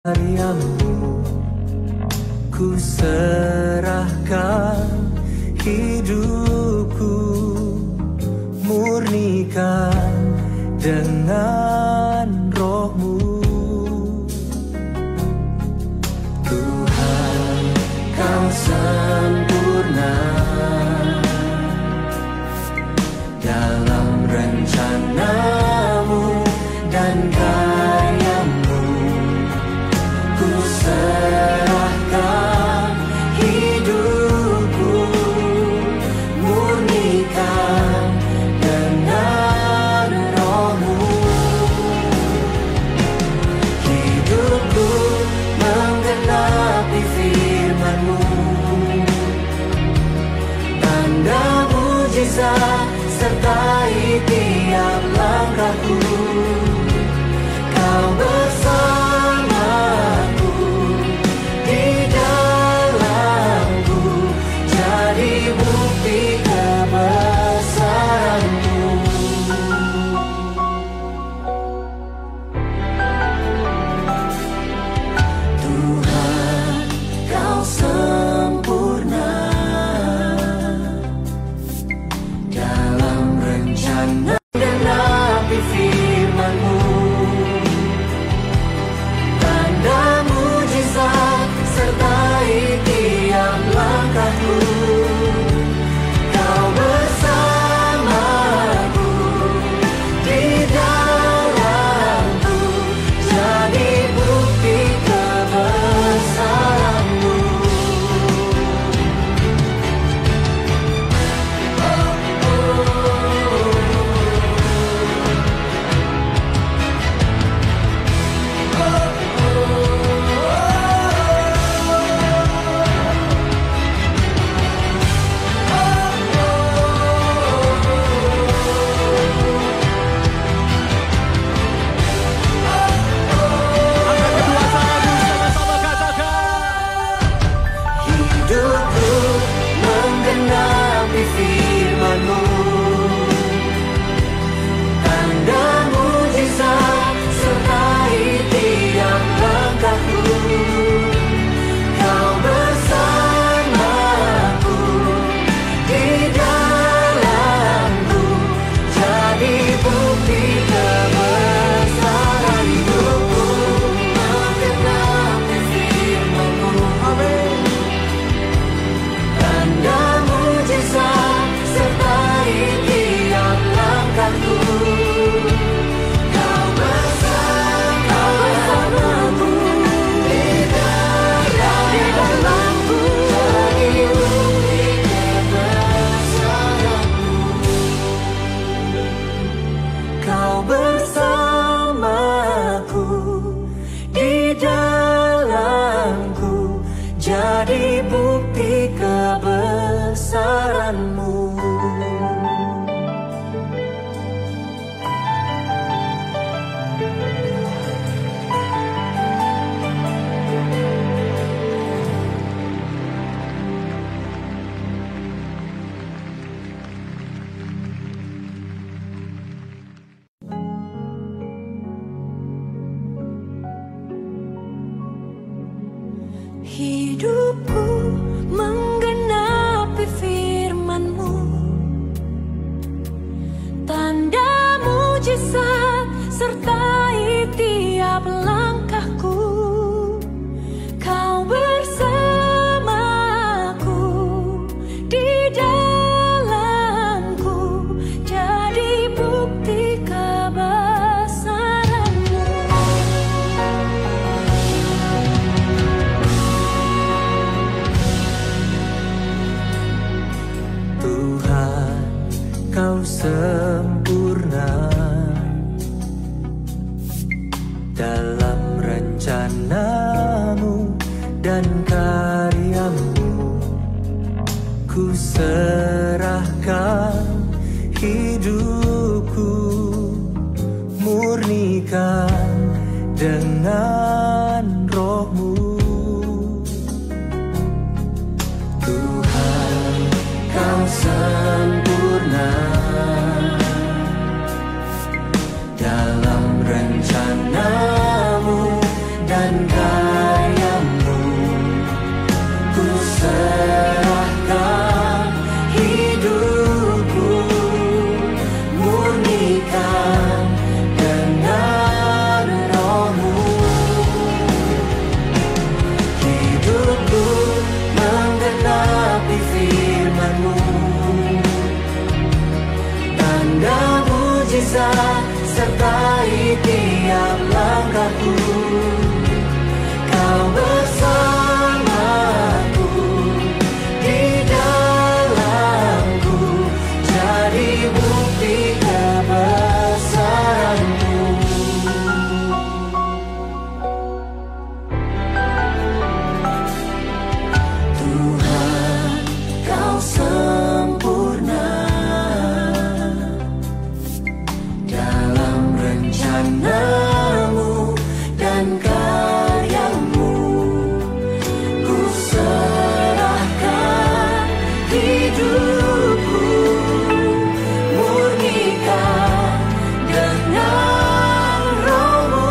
Karyamu ku serahkan hidupku, murnikan dengan roh-Mu. Tuhan, Kau sempurna dalam rencana-Mu dan karya-Mu. Ku serahkan hidupku, murnikan dengan roh-Mu. Hidupku menggenapi firman-Mu, tanda mujizat sertai tiap langkahku. Kau bersamaku, di dalamku, jadi bukti kebesaran-Mu. Tuhan, Kau sempurna dalam rencana genapi firman-Mu, tanda mujizat sertai tiap langkahku. Kau bersamaku, di dalamku, jadi bukti kebesaran-Mu. Hidupku menggenapi firman-Mu, tanda mujizat sertai tiap langkahku. Kau bersamaku, di dalamku, jadi bukti kebesaran. Hidupku menggenapi firman-Mu, tanda mujizat sertai tiap langkahku. Kau bersamaku, di dalamku, jadi bukti kebesaran-Mu. Kau bersamaku, di dalamku, jadi bukti kebesaran-Mu. Hidupku menggenapi firman-Mu, tanda mujizat sertai tiap langkahku. Kau bersamaku, di dalamku, jadi bukti kebesaran-Mu. Tuhan, Kau sempurna dalam rencana-Mu dan karya-Mu. Ku serahkan hidupku, murnikan dengan roh-Mu. Tuhan, Kau sempurna dalam rencana-Mu dan karya-Mu. karya-Mu, ku serahkan hidupku, murnikan dengan Roh-Mu. Hidupku menggenapi firman-Mu, tanda mujizat sertai tiap langkahku. Kau bersamaku, di dalamku, jadi bukti kebesaran-Mu. Tuhan, Kau sempurna dalam rencana-Mu dan karya-Mu. Ku serahkan hidupku, murnikan dengan Roh-Mu.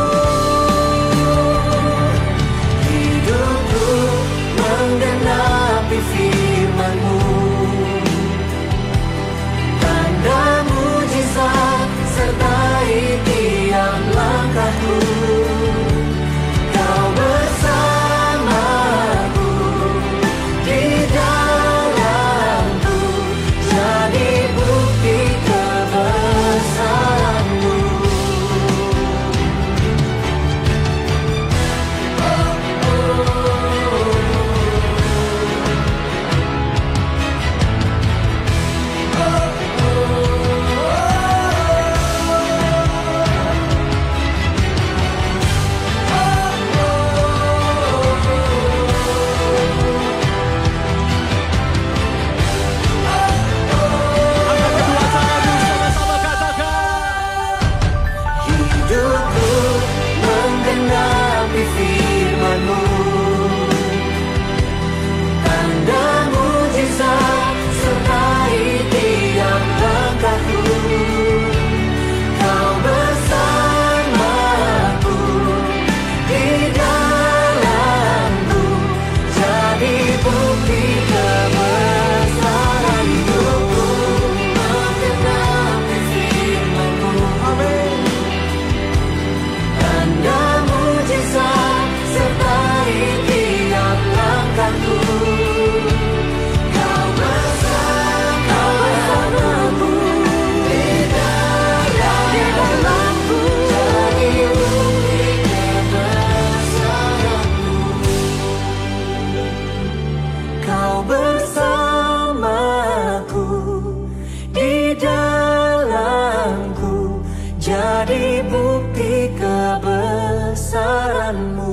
Hidupku menggenapi firman-Mu, tanda mujizat sertai tiap langkahku. Kau bersamaku, di dalamku, jadi bukti kebesaran-Mu. Hidupku menggenapi firman-Mu, tanda mujizat sertai tiap langkahku. Kau bersamaku, di dalamku, jadi bukti kebesaran-Mu. Menggenapi firman-Mu, amin. Tanda mujizat sertai tiap langkahku. Kau bersamaku, di dalamku, jadi bukti kebesaran-Mu. Kau bersamaku, di dalamku, jadi bukti kebesaran-Mu.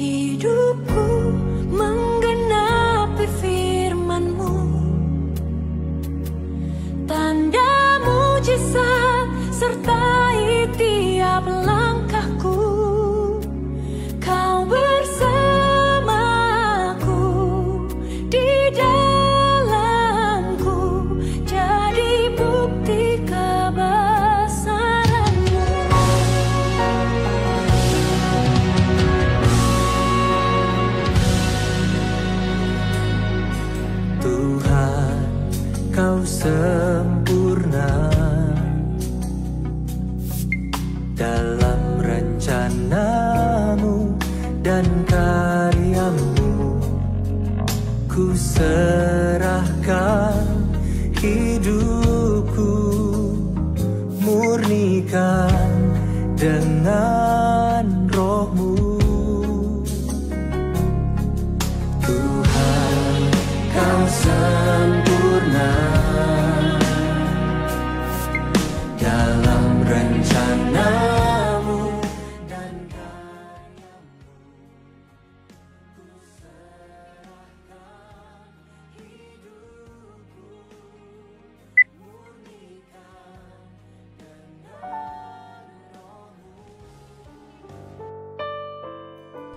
Hidupku menggenapi firman-Mu, tanda mujizat sertai tiap langkahku. Kau bersamaku, di dalamku, jadi bukti kebesaran-Mu. Tuhan, Kau sempurna dalam rencana-Mu dan karya-Mu. Ku serahkan hidupku, murnikan dengan Roh-Mu. Tuhan, Kau sempurna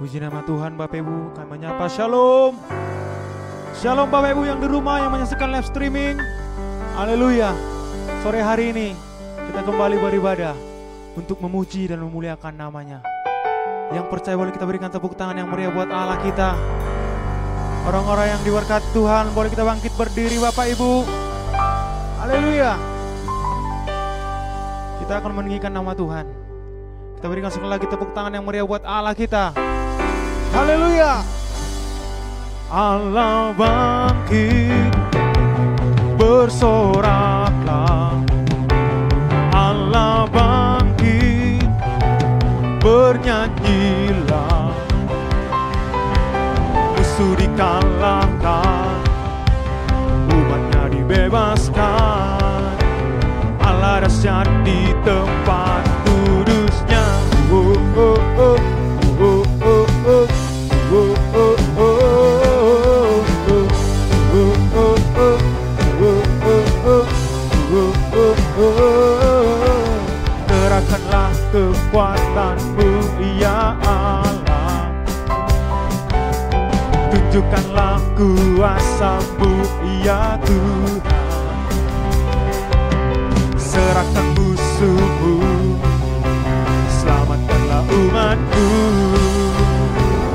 Puji nama Tuhan Bapak Ibu, kami menyapa Shalom. Shalom Bapak Ibu yang di rumah yang menyaksikan live streaming. Haleluya. Sore hari ini kita kembali beribadah untuk memuji dan memuliakan namanya. Yang percaya boleh kita berikan tepuk tangan yang meriah buat Allah kita. Orang-orang yang diberkati Tuhan boleh kita bangkit berdiri Bapak Ibu. Haleluya. Kita akan meninggikan nama Tuhan. Kita berikan sekali lagi tepuk tangan yang meriah buat Allah kita. Haleluya. Allah bangkit, bersoraklah. Allah bangkit, bernyanyilah. Musuh dikalahkan, umatnya dibebaskan. Allah dahsyat di tempat kudusnya. Kerahkanlah kekuatanmu ya Allah, tunjukkanlah kuasa-Mu ya Tuhan. Serahkan musuh-Mu, selamatkanlah umat-Mu.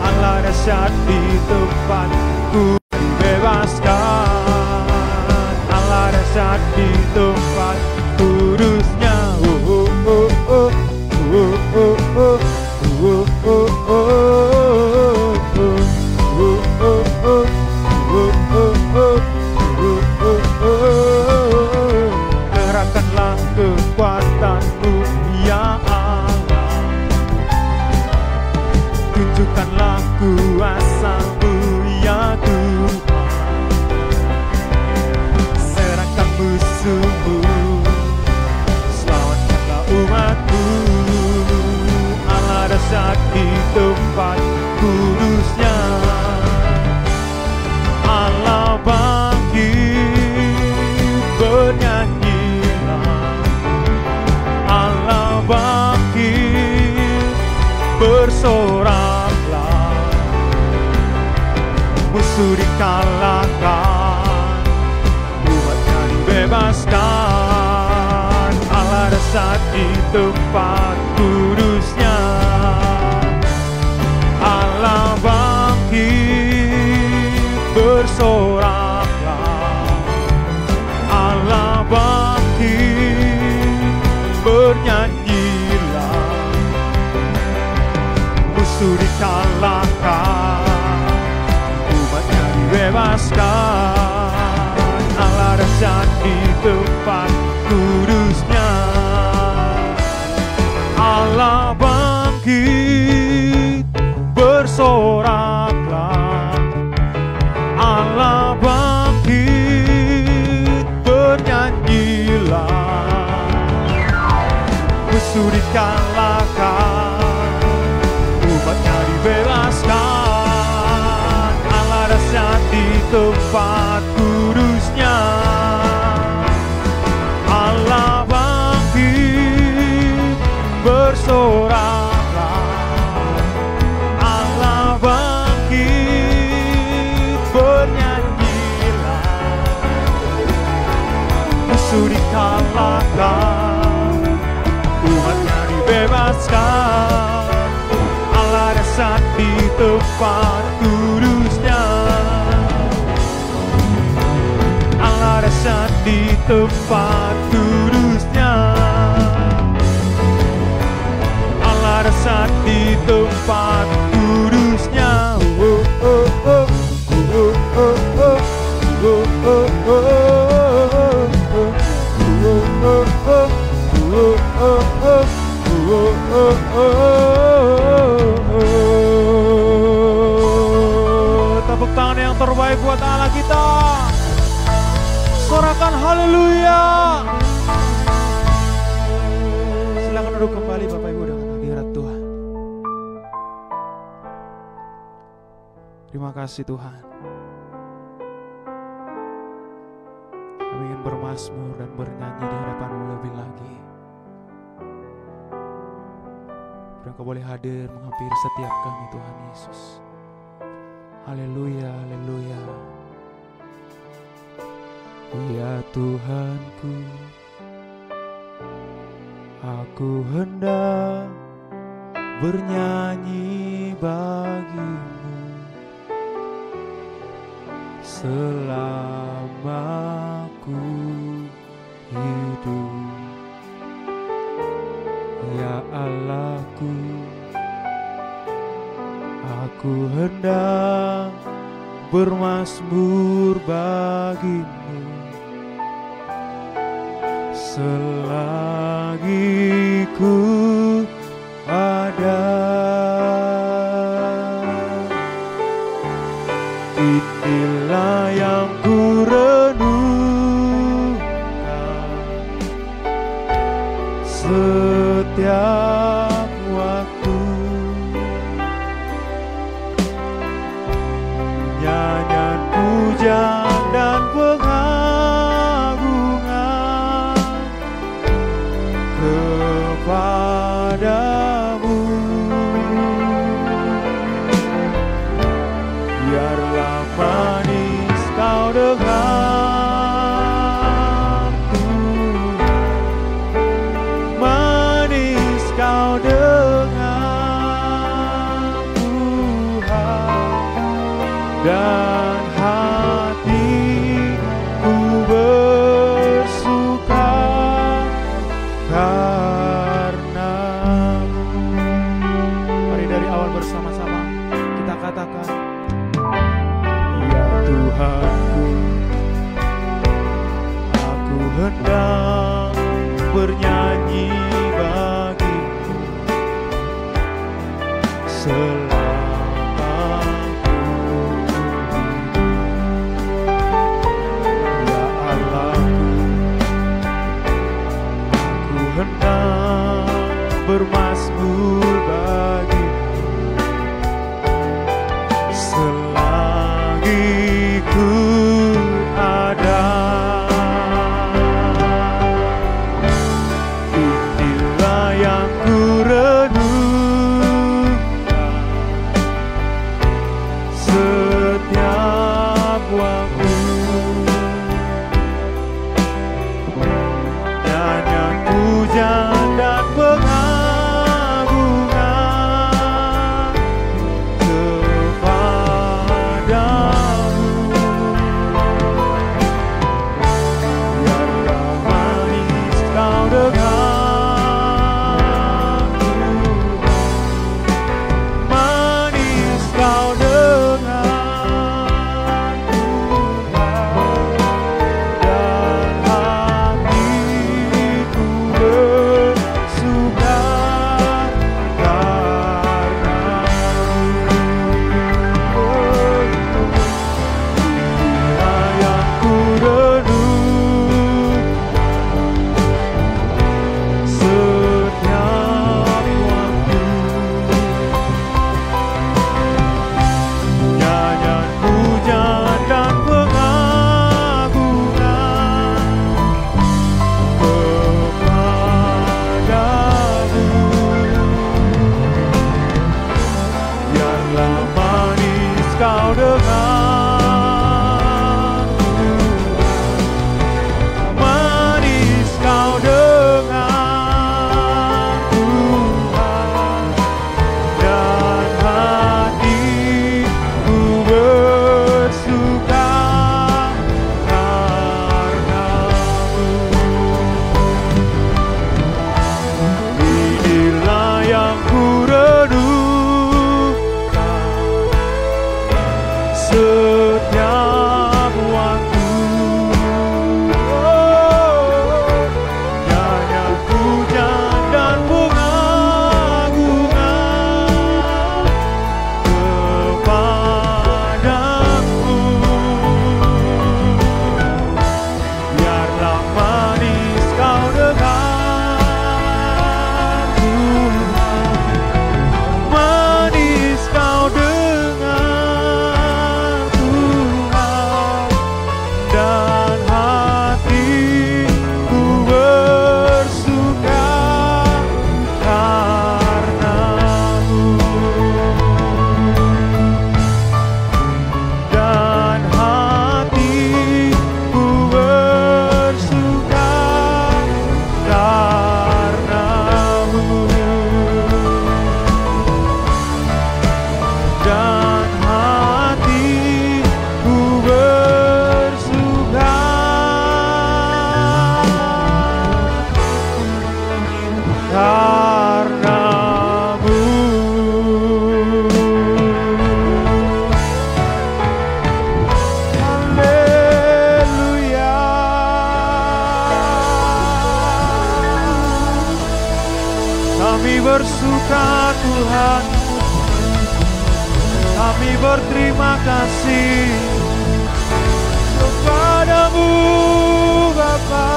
Allah dahsyat di tempatku dibebaskan. Allah dahsyat di tempat kudusnya. Kerahkanlah kekuatan-Mu ya Allah, tunjukkanlah kuasa-Mu ya Tuhan. Serahkan musuh-Mu, selamatkanlah umat-Mu. Allah dahsyat di tempat kudusnya. Allah bangkit, bernyanyilah. Allah bangkit, bersoraklah. Musuh dikalahkan, umatnya dibebaskan. Allah dahsyat di tempat kudusnya. Allah bangkit, bersoraklah. Allah bangkit, bernyanyilah. Musuh dikalahkan, umatnya dibebaskan. Allah dahsyat di tempat kudusnya. Allah bangkit, bersoraklah. Allah bangkit, bernyanyilah. Musuh dikalahkan, umatnya dibebaskan. Allah dahsyat di tempat kudusnya. Allah bangkit, bersoraklah. Allah bangkit, bernyanyilah. Musuh dikalahkan, umatnya dibebaskan. Allah dahsyat di tempat kudusnya. Allah dahsyat di tempat kudusnya. Allah dahsyat di tempat kudusnya. Tepuk tangan yang terbaik buat Allah kita. Sorakan haleluya. Silakan duduk kembali Bapak Ibu dengan hadirat Tuhan. Terima kasih Tuhan. Kami ingin bermazmur dan bernyanyi di hadapan-Mu lebih lagi. dan Kau boleh hadir menghampiri setiap kami Tuhan Yesus. Haleluya, haleluya. Ya Tuhanku, aku hendak bernyanyi bagimu selama ku hidup. Ya Allahku, aku hendak bermazmur bagimu selagi ku ada. Inilah yang ku renungkan setiap waktu, nyanyian pujian dan pengagungan kepadamu. Biarlah manis Kau denganku, manis Kau dengan Tuhan, dan hatiku bersuka karena-Mu. Mari dari awal bersama-sama kita katakan, ya Tuhanku, aku hendak bernyanyi bagimu selama ku hidup. Ya Allahku, aku hendak bermazmur bagimu selagi ku ada. Kami bersuka Tuhan, kami berterima kasih kepadamu Bapa.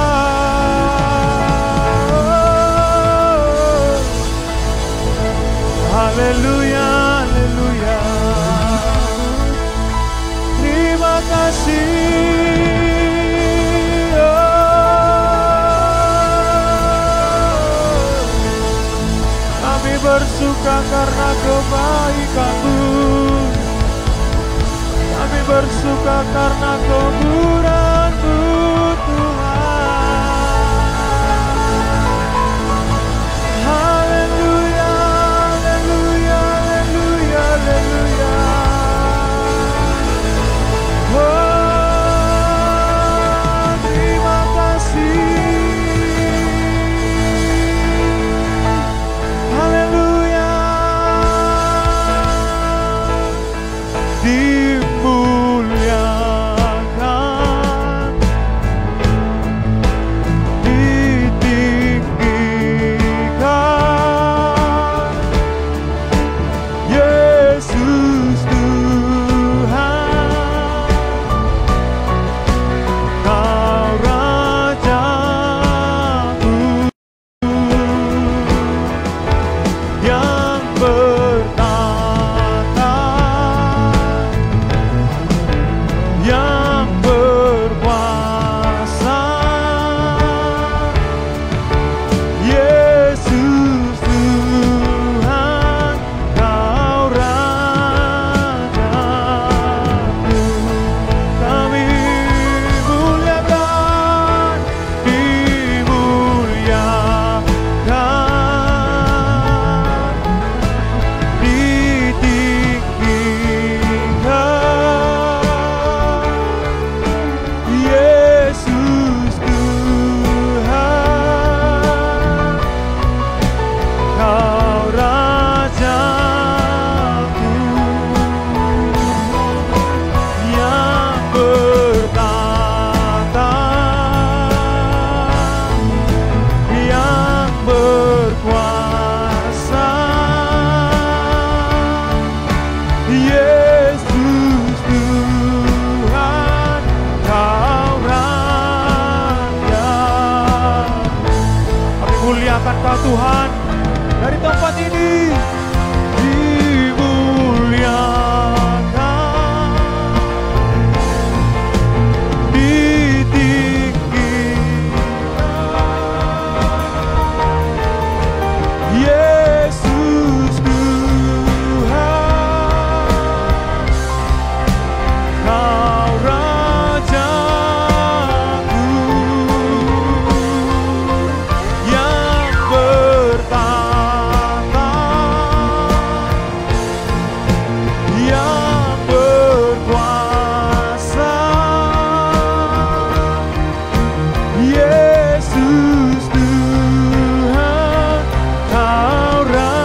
Haleluya, haleluya. Terima kasih. Kami bersuka karena kebaikan-Mu. Kami bersuka karena kemurahan-Mu Tuhan. Haleluya, haleluya, haleluya, haleluya. Oh, terima kasih. Haleluya. Dimuliakan, ditinggikan, Yesus Tuhan, Kau Rajaku yang bertata, yang berkuasa, Yesus Tuhan, Kau Rajaku. Kami muliakan, dimuliakan, ditinggikan, Yesus Tuhan, Kau Rajaku yang bertata, yang berkuasa, Yesus Tuhan, Kau Rajaku. Kami muliakan Kau Tuhan dari tempat ini. Dimuliakan, ditinggikan, Yesus Tuhan, Kau Rajaku yang bertata, yang berkuasa, Yesus Tuhan, Kau Rajaku,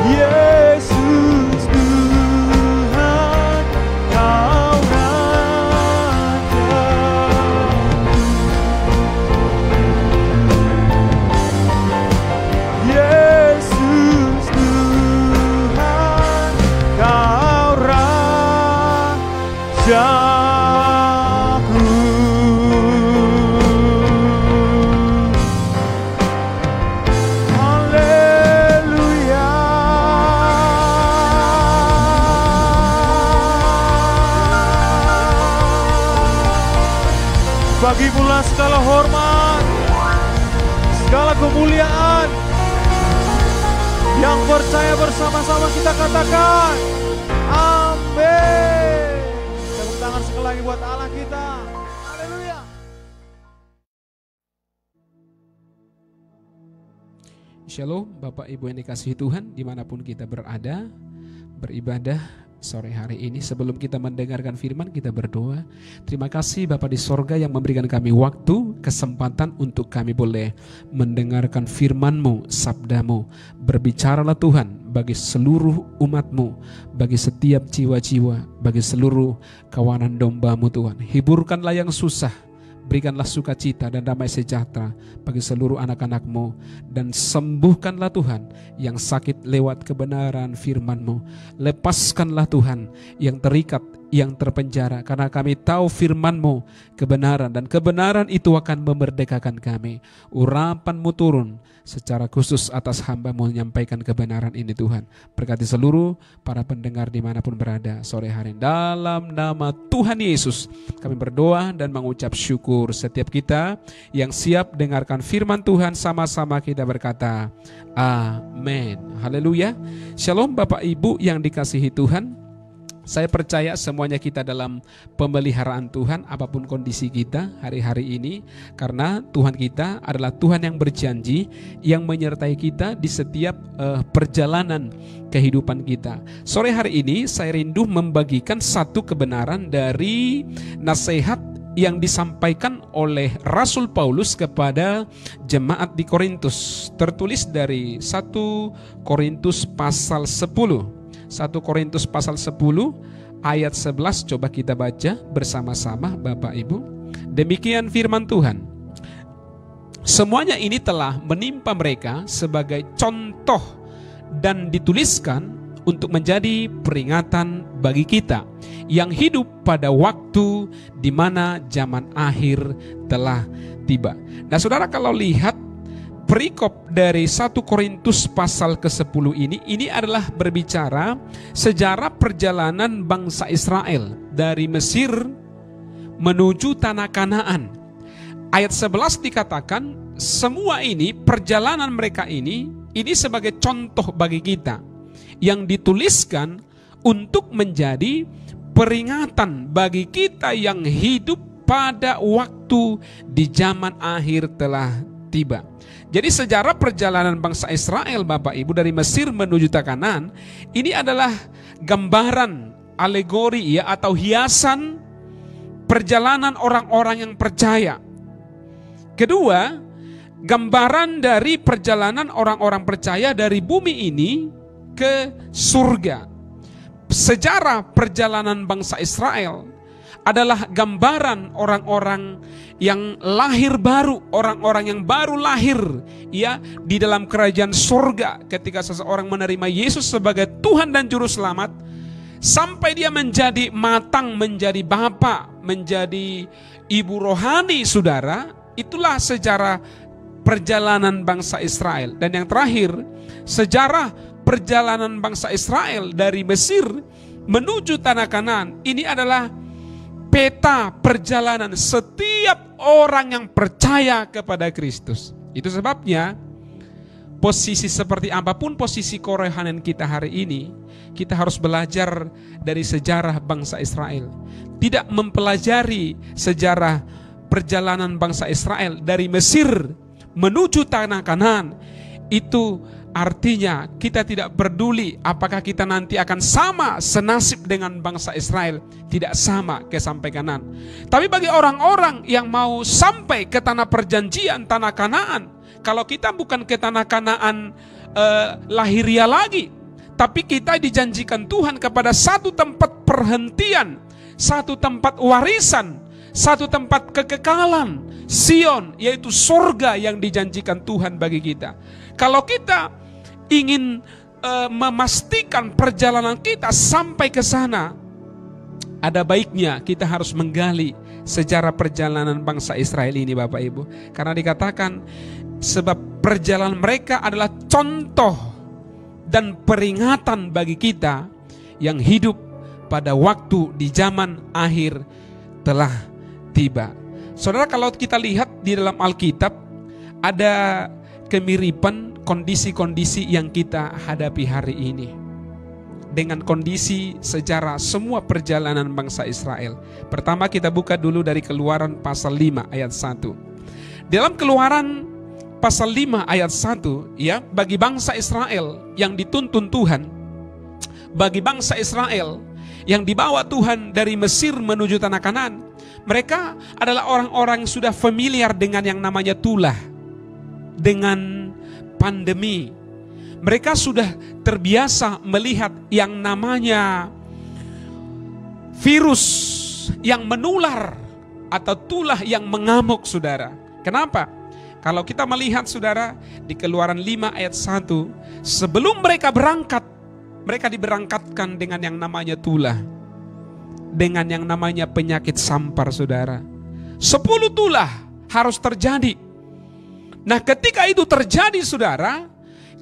Yesus Tuhan, Kau Rajaku, Yesus Tuhan, Kau Rajaku. Haleluya. Bagimu-lah segala hormat, segala kemuliaan. Yang percaya bersama-sama kita katakan amin. Tepuk tangan sekali lagi buat Allah kita. Haleluya. Shalom Bapak Ibu yang dikasihi Tuhan, dimanapun kita berada, beribadah sore hari ini. Sebelum kita mendengarkan firman, kita berdoa. Terima kasih Bapa di sorga yang memberikan kami waktu, kesempatan untuk kami boleh mendengarkan firman-Mu, sabda-Mu. Berbicaralah Tuhan bagi seluruh umat-Mu, bagi setiap jiwa-jiwa, bagi seluruh kawanan domba-Mu Tuhan. Hiburkanlah yang susah, berikanlah sukacita dan damai sejahtera bagi seluruh anak-anak-Mu, dan sembuhkanlah Tuhan yang sakit lewat kebenaran firman-Mu. Lepaskanlah Tuhan yang terikat, yang terpenjara, karena kami tahu firman-Mu kebenaran, dan kebenaran itu akan memerdekakan kami. Urapan-Mu turun secara khusus atas hamba-Mu menyampaikan kebenaran ini Tuhan. Berkati seluruh para pendengar dimanapun berada sore hari. Dalam nama Tuhan Yesus kami berdoa dan mengucap syukur. Setiap kita yang siap dengarkan firman Tuhan, sama-sama kita berkata amin. Haleluya. Shalom Bapak Ibu yang dikasihi Tuhan. Saya percaya semuanya kita dalam pemeliharaan Tuhan apapun kondisi kita hari-hari ini, karena Tuhan kita adalah Tuhan yang berjanji, yang menyertai kita di setiap perjalanan kehidupan kita. Sore hari ini saya rindu membagikan satu kebenaran dari nasihat yang disampaikan oleh Rasul Paulus kepada jemaat di Korintus. Tertulis dari 1 Korintus pasal 10. 1 Korintus pasal 10 ayat 11, coba kita baca bersama-sama Bapak Ibu. Demikian firman Tuhan. Semuanya ini telah menimpa mereka sebagai contoh dan dituliskan untuk menjadi peringatan bagi kita yang hidup pada waktu di mana zaman akhir telah tiba. Nah saudara, kalau lihat perikop dari 1 Korintus pasal ke-10 ini adalah berbicara sejarah perjalanan bangsa Israel dari Mesir menuju tanah Kanaan. Ayat 11 dikatakan semua ini, perjalanan mereka ini sebagai contoh bagi kita yang dituliskan untuk menjadi peringatan bagi kita yang hidup pada waktu di zaman akhir telah tiba. Jadi sejarah perjalanan bangsa Israel Bapak Ibu dari Mesir menuju Kanaan ini adalah gambaran, alegori ya, atau hiasan perjalanan orang-orang yang percaya. Kedua, gambaran dari perjalanan orang-orang percaya dari bumi ini ke surga. Sejarah perjalanan bangsa Israel adalah gambaran orang-orang yang lahir baru, orang-orang yang baru lahir ya di dalam kerajaan surga ketika seseorang menerima Yesus sebagai Tuhan dan Juru Selamat sampai dia menjadi matang, menjadi bapa, menjadi ibu rohani saudara. Itulah sejarah perjalanan bangsa Israel. Dan yang terakhir, sejarah perjalanan bangsa Israel dari Mesir menuju tanah Kanaan. Ini adalah peta perjalanan setiap orang yang percaya kepada Kristus. Itu sebabnya posisi seperti apapun posisi kerohanian kita hari ini, kita harus belajar dari sejarah bangsa Israel. Tidak mempelajari sejarah perjalanan bangsa Israel dari Mesir menuju tanah Kanaan, itu artinya kita tidak peduli apakah kita nanti akan sama senasib dengan bangsa Israel. Tidak sama sampai Kanaan. Tapi bagi orang-orang yang mau sampai ke tanah perjanjian, tanah Kanaan, kalau kita bukan ke tanah Kanaan lahiria lagi, tapi kita dijanjikan Tuhan kepada satu tempat perhentian, satu tempat warisan, satu tempat kekekalan, Sion, yaitu surga yang dijanjikan Tuhan bagi kita. Kalau kita ingin memastikan perjalanan kita sampai ke sana, ada baiknya kita harus menggali sejarah perjalanan bangsa Israel ini Bapak Ibu. Karena dikatakan sebab perjalanan mereka adalah contoh dan peringatan bagi kita yang hidup pada waktu di zaman akhir telah tiba. Saudara, kalau kita lihat di dalam Alkitab ada kemiripan kondisi-kondisi yang kita hadapi hari ini dengan kondisi sejarah semua perjalanan bangsa Israel. Pertama kita buka dulu dari Keluaran pasal 5 ayat 1. Dalam Keluaran pasal 5 ayat 1 ya, bagi bangsa Israel yang dituntun Tuhan bagi bangsa Israel yang dibawa Tuhan dari Mesir menuju tanah Kanaan. Mereka adalah orang-orang yang sudah familiar dengan yang namanya tulah, dengan pandemi. Mereka sudah terbiasa melihat yang namanya virus yang menular atau tulah yang mengamuk, saudara. Kenapa? Kalau kita melihat, saudara, di Keluaran 5 ayat 1, sebelum mereka berangkat, mereka diberangkatkan dengan yang namanya tulah, dengan yang namanya penyakit sampar, saudara. 10 tulah harus terjadi. Nah, ketika itu terjadi, saudara,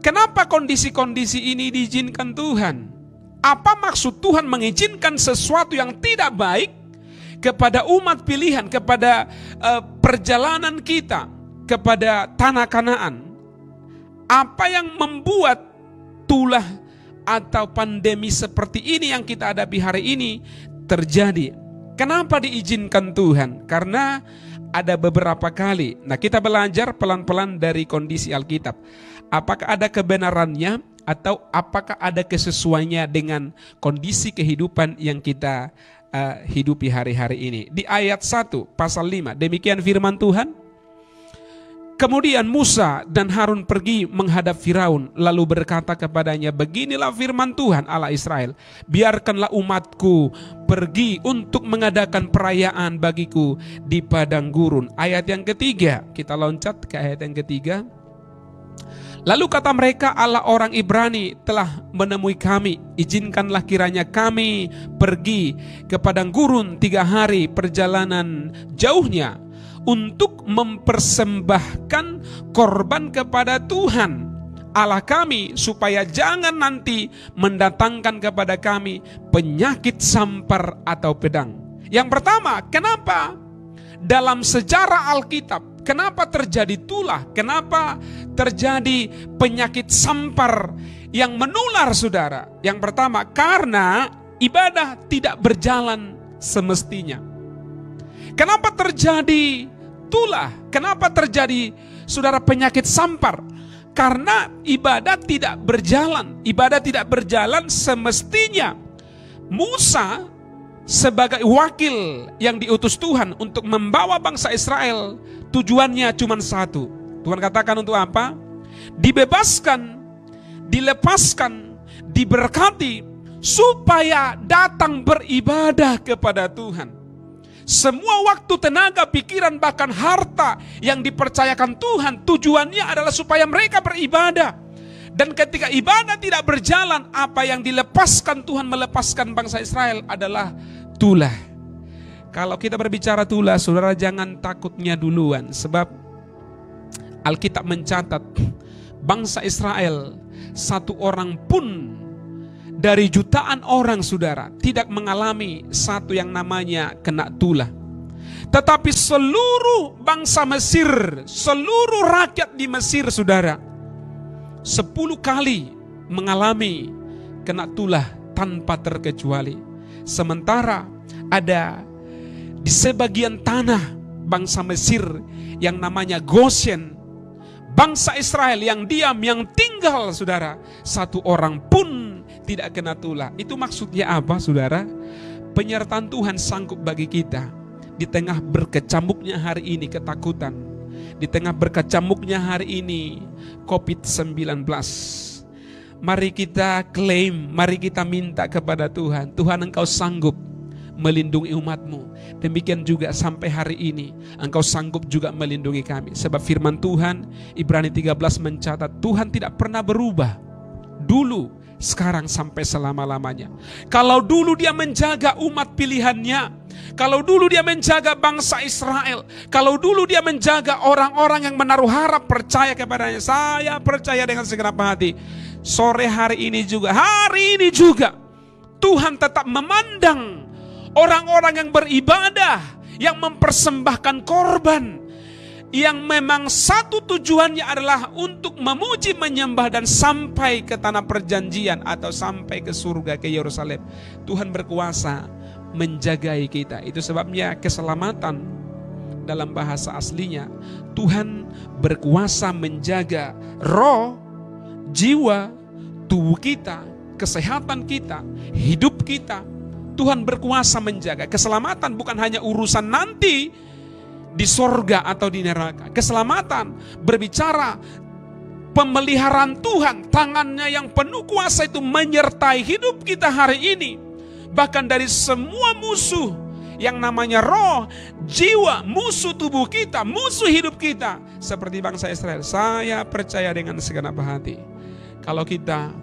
kenapa kondisi-kondisi ini diizinkan Tuhan? Apa maksud Tuhan mengizinkan sesuatu yang tidak baik kepada umat pilihan, kepada perjalanan kita, kepada tanah Kanaan? Apa yang membuat tulah atau pandemi seperti ini yang kita hadapi hari ini terjadi? Kenapa diizinkan Tuhan? Karena ada beberapa kali. Nah, kita belajar pelan-pelan dari kondisi Alkitab. Apakah ada kebenarannya atau apakah ada kesesuaiannya dengan kondisi kehidupan yang kita hidupi hari-hari ini. Di ayat 1 pasal 5, demikian firman Tuhan. Kemudian Musa dan Harun pergi menghadap Firaun, lalu berkata kepadanya, beginilah firman Tuhan Allah Israel, biarkanlah umatku pergi untuk mengadakan perayaan bagiku di padang gurun. Ayat yang ketiga, kita loncat ke ayat yang ketiga. Lalu kata mereka, Allah orang Ibrani telah menemui kami, izinkanlah kiranya kami pergi ke padang gurun 3 hari perjalanan jauhnya, untuk mempersembahkan korban kepada Tuhan Allah kami, supaya jangan nanti mendatangkan kepada kami penyakit sampar atau pedang. Yang pertama, kenapa dalam sejarah Alkitab, kenapa terjadi tulah, kenapa terjadi penyakit sampar yang menular, saudara? Yang pertama, karena ibadah tidak berjalan semestinya. Kenapa terjadi tulah? Kenapa terjadi, saudara, penyakit sampar? Karena ibadah tidak berjalan. Ibadah tidak berjalan semestinya. Musa sebagai wakil yang diutus Tuhan untuk membawa bangsa Israel, tujuannya cuma satu. Tuhan katakan untuk apa? Dibebaskan, dilepaskan, diberkati, supaya datang beribadah kepada Tuhan. Semua waktu, tenaga, pikiran, bahkan harta yang dipercayakan Tuhan, tujuannya adalah supaya mereka beribadah. Dan ketika ibadah tidak berjalan, apa yang dilepaskan Tuhan melepaskan bangsa Israel adalah tulah. Kalau kita berbicara tulah, saudara, jangan takutnya duluan. Sebab Alkitab mencatat bangsa Israel, satu orang pun dari jutaan orang, saudara, tidak mengalami satu yang namanya kena tulah. Tetapi seluruh bangsa Mesir, seluruh rakyat di Mesir, saudara, 10 kali mengalami kena tulah tanpa terkecuali. Sementara ada di sebagian tanah bangsa Mesir yang namanya Goshen, bangsa Israel yang diam, yang tinggal, saudara, satu orang pun tidak kena tulah. Itu maksudnya apa, saudara? Penyertaan Tuhan sanggup bagi kita. Di tengah berkecamuknya hari ini ketakutan, di tengah berkecamuknya hari ini COVID-19, mari kita klaim, mari kita minta kepada Tuhan. Tuhan, Engkau sanggup melindungi umatmu. Demikian juga sampai hari ini Engkau sanggup juga melindungi kami. Sebab firman Tuhan Ibrani 13 mencatat, Tuhan tidak pernah berubah, dulu, sekarang, sampai selama-lamanya. Kalau dulu Dia menjaga umat pilihannya, kalau dulu Dia menjaga bangsa Israel, kalau dulu Dia menjaga orang-orang yang menaruh harap percaya kepadanya, saya percaya dengan segenap hati. Sore hari ini juga, Tuhan tetap memandang orang-orang yang beribadah, yang mempersembahkan korban, yang memang satu tujuannya adalah untuk memuji, menyembah, dan sampai ke tanah perjanjian atau sampai ke surga, ke Yerusalem. Tuhan berkuasa menjagai kita. Itu sebabnya keselamatan dalam bahasa aslinya, Tuhan berkuasa menjaga roh, jiwa, tubuh kita, kesehatan kita, hidup kita. Tuhan berkuasa menjaga. Keselamatan bukan hanya urusan nanti di sorga atau di neraka. Keselamatan berbicara pemeliharaan Tuhan, tangannya yang penuh kuasa itu menyertai hidup kita hari ini. Bahkan dari semua musuh yang namanya roh, jiwa, musuh tubuh kita, musuh hidup kita. Seperti bangsa Israel, saya percaya dengan segenap hati, kalau kita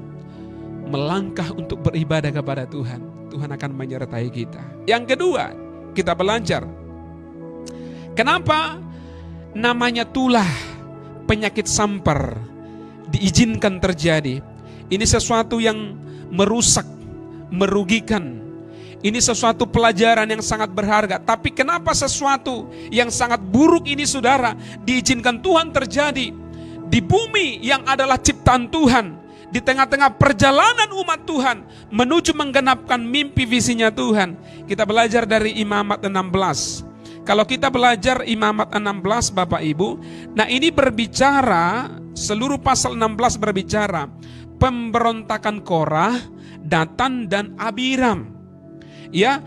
melangkah untuk beribadah kepada Tuhan, Tuhan akan menyertai kita. Yang kedua, kita belajar kenapa namanya tulah penyakit sampar diizinkan terjadi. Ini sesuatu yang merusak, merugikan. Ini sesuatu pelajaran yang sangat berharga. Tapi kenapa sesuatu yang sangat buruk ini, saudara, diizinkan Tuhan terjadi di bumi yang adalah ciptaan Tuhan, di tengah-tengah perjalanan umat Tuhan menuju menggenapkan mimpi visinya Tuhan. Kita belajar dari Imamat 16. Kalau kita belajar Imamat 16, Bapak Ibu, nah ini berbicara, seluruh pasal 16 berbicara pemberontakan Korah, Datan dan Abiram. Ya,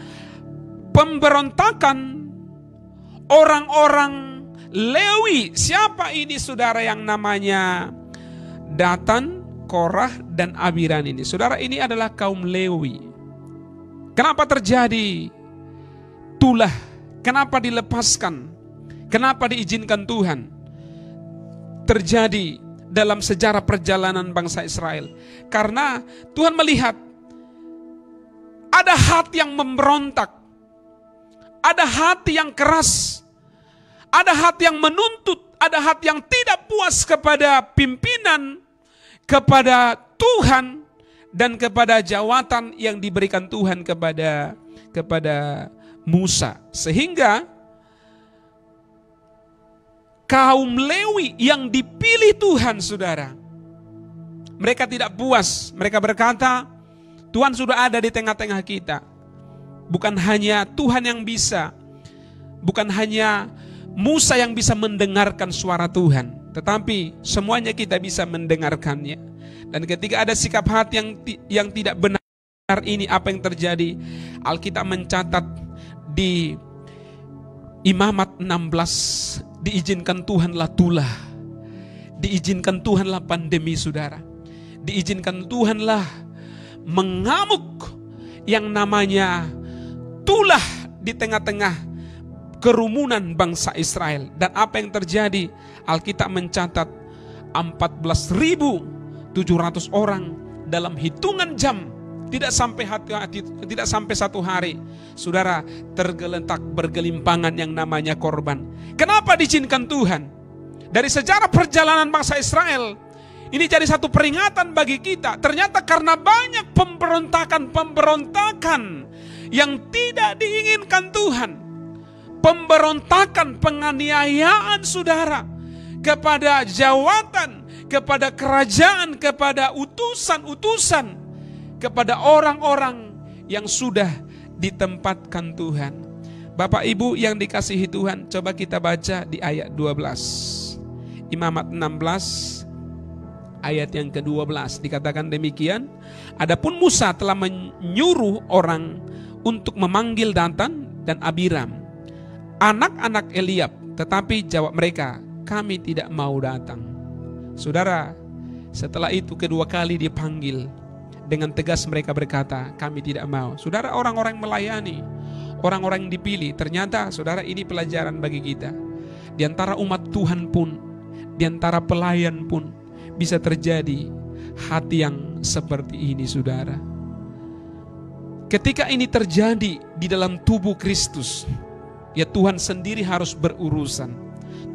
pemberontakan orang-orang Lewi. Siapa ini, saudara, yang namanya Datan, Korah dan Abiram ini? Saudara, ini adalah kaum Lewi. Kenapa terjadi tulah? Kenapa dilepaskan? Kenapa diizinkan Tuhan terjadi dalam sejarah perjalanan bangsa Israel? Karena Tuhan melihat ada hati yang memberontak, ada hati yang keras, ada hati yang menuntut, ada hati yang tidak puas kepada pimpinan, kepada Tuhan, dan kepada jawatan yang diberikan Tuhan kepada Musa. Sehingga kaum Lewi yang dipilih Tuhan, saudara, mereka tidak puas. Mereka berkata, Tuhan sudah ada di tengah-tengah kita. Bukan hanya Tuhan yang bisa, bukan hanya Musa yang bisa mendengarkan suara Tuhan, tetapi semuanya kita bisa mendengarkannya. Dan ketika ada sikap hati yang tidak benar ini, apa yang terjadi? Alkitab mencatat di Imamat 16, diizinkan Tuhanlah tulah, diizinkan Tuhanlah pandemi, saudara, diizinkan Tuhanlah mengamuk yang namanya tulah di tengah-tengah kerumunan bangsa Israel. Dan apa yang terjadi? Alkitab mencatat 14.700 orang dalam hitungan jam, tidak sampai satu hari, saudara, tergeletak bergelimpangan yang namanya korban. Kenapa diizinkan Tuhan? Dari sejarah perjalanan bangsa Israel, ini jadi satu peringatan bagi kita. Ternyata karena banyak pemberontakan yang tidak diinginkan Tuhan, pemberontakan, penganiayaan, saudara, kepada jawatan, kepada kerajaan, kepada utusan-utusan, kepada orang-orang yang sudah ditempatkan Tuhan. Bapak Ibu yang dikasihi Tuhan, coba kita baca di ayat 12. Imamat 16 ayat yang ke-12 dikatakan demikian. Adapun Musa telah menyuruh orang untuk memanggil Datan dan Abiram, anak-anak Eliab, tetapi jawab mereka, kami tidak mau datang. Saudara, setelah itu kedua kali dipanggil, dengan tegas mereka berkata, kami tidak mau. Saudara, orang-orang melayani, orang-orang yang dipilih. Ternyata, saudara, ini pelajaran bagi kita. Di antara umat Tuhan pun, di antara pelayan pun, bisa terjadi hati yang seperti ini, saudara. Ketika ini terjadi di dalam tubuh Kristus, ya Tuhan sendiri harus berurusan.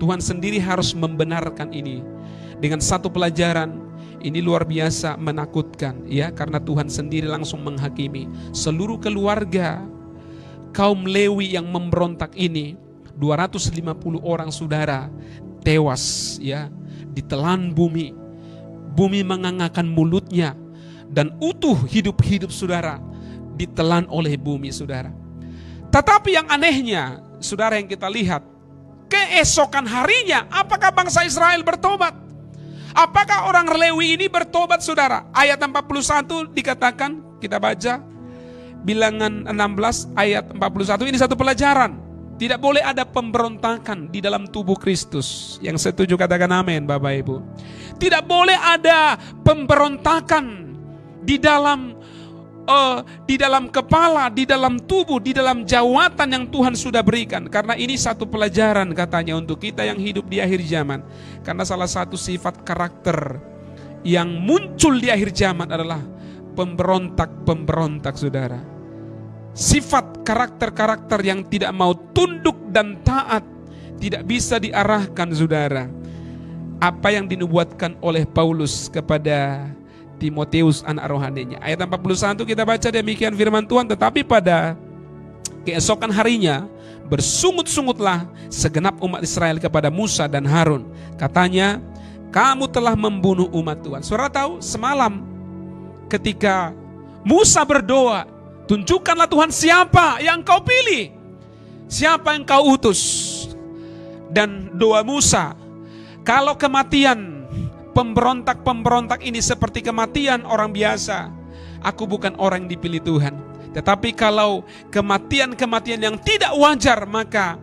Tuhan sendiri harus membenarkan ini. Dengan satu pelajaran, ini luar biasa menakutkan, ya, karena Tuhan sendiri langsung menghakimi seluruh keluarga kaum Lewi yang memberontak ini. 250 orang, saudara, tewas, ya, ditelan bumi. Bumi mengangakkan mulutnya, dan utuh hidup-hidup, saudara, ditelan oleh bumi, saudara. Tetapi yang anehnya, saudara, yang kita lihat, keesokan harinya, apakah bangsa Israel bertobat? Apakah orang Lewi ini bertobat, saudara? Ayat 41 dikatakan, kita baca Bilangan 16 ayat 41, ini satu pelajaran. Tidak boleh ada pemberontakan di dalam tubuh Kristus. Yang setuju katakan amin, Bapak Ibu. Tidak boleh ada pemberontakan di dalam kepala, di dalam tubuh, di dalam jawatan yang Tuhan sudah berikan. Karena ini satu pelajaran katanya untuk kita yang hidup di akhir zaman. Karena salah satu sifat karakter yang muncul di akhir zaman adalah pemberontak-pemberontak, saudara. Sifat karakter-karakter yang tidak mau tunduk dan taat tidak bisa diarahkan, saudara. Apa yang dinubuatkan oleh Paulus kepada Timoteus anak rohaninya. Ayat 41 kita baca demikian firman Tuhan. Tetapi pada keesokan harinya bersungut-sungutlah segenap umat Israel kepada Musa dan Harun. Katanya, kamu telah membunuh umat Tuhan. Saudara tahu, semalam ketika Musa berdoa, tunjukkanlah Tuhan siapa yang kau pilih, siapa yang kau utus. Dan doa Musa, kalau kematian pemberontak-pemberontak ini seperti kematian orang biasa, aku bukan orang yang dipilih Tuhan. Tetapi kalau kematian-kematian yang tidak wajar, maka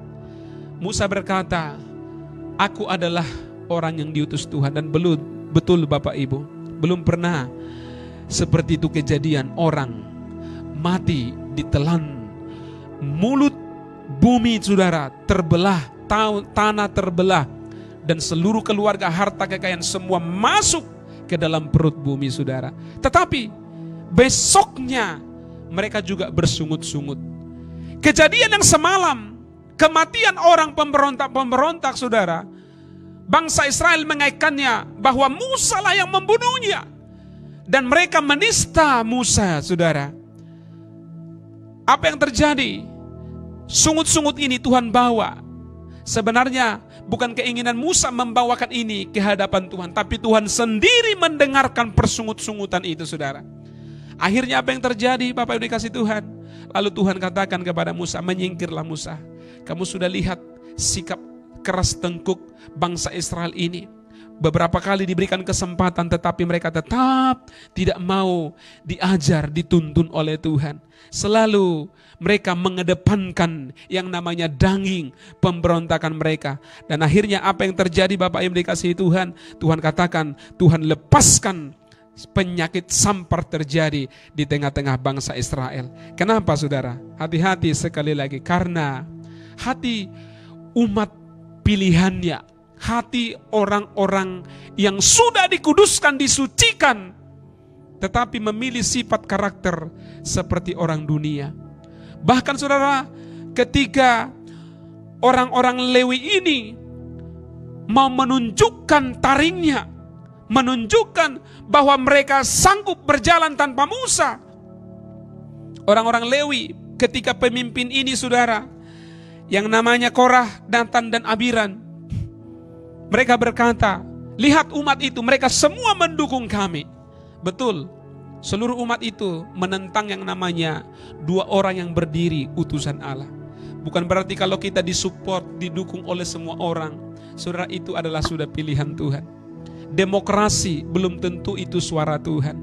Musa berkata, aku adalah orang yang diutus Tuhan. Dan betul Bapak Ibu, belum pernah seperti itu kejadian, orang mati ditelan, mulut bumi, saudara, terbelah, tanah terbelah, dan seluruh keluarga, harta kekayaan semua masuk ke dalam perut bumi, saudara. Tetapi besoknya mereka juga bersungut-sungut. Kejadian yang semalam, kematian orang pemberontak-pemberontak, saudara, bangsa Israel mengaitkannya bahwa Musa lah yang membunuhnya. Dan mereka menista Musa, saudara. Apa yang terjadi? Sungut-sungut ini Tuhan bawa. Sebenarnya bukan keinginan Musa membawakan ini ke hadapan Tuhan, tapi Tuhan sendiri mendengarkan persungut-sungutan itu, saudara. Akhirnya apa yang terjadi, Bapak Ibu dikasih Tuhan? Lalu Tuhan katakan kepada Musa, menyingkirlah Musa. Kamu sudah lihat sikap keras tengkuk bangsa Israel ini. Beberapa kali diberikan kesempatan, tetapi mereka tetap tidak mau diajar, dituntun oleh Tuhan. Selalu mereka mengedepankan yang namanya daging pemberontakan mereka. Dan akhirnya apa yang terjadi, Bapak Ibu dikasihi Tuhan? Tuhan katakan, Tuhan lepaskan penyakit sampar terjadi di tengah-tengah bangsa Israel. Kenapa, saudara? Hati-hati sekali lagi, karena hati umat pilihannya, hati orang-orang yang sudah dikuduskan, disucikan, tetapi memilih sifat karakter seperti orang dunia. Bahkan, saudara, ketika orang-orang Lewi ini mau menunjukkan taringnya, menunjukkan bahwa mereka sanggup berjalan tanpa Musa, orang-orang Lewi ketika pemimpin ini, saudara, yang namanya Korah, Datan, dan Abiram, mereka berkata, lihat umat itu, mereka semua mendukung kami. Betul, seluruh umat itu menentang yang namanya dua orang yang berdiri utusan Allah. Bukan berarti kalau kita disupport, didukung oleh semua orang, saudara, itu adalah sudah pilihan Tuhan. Demokrasi belum tentu itu suara Tuhan,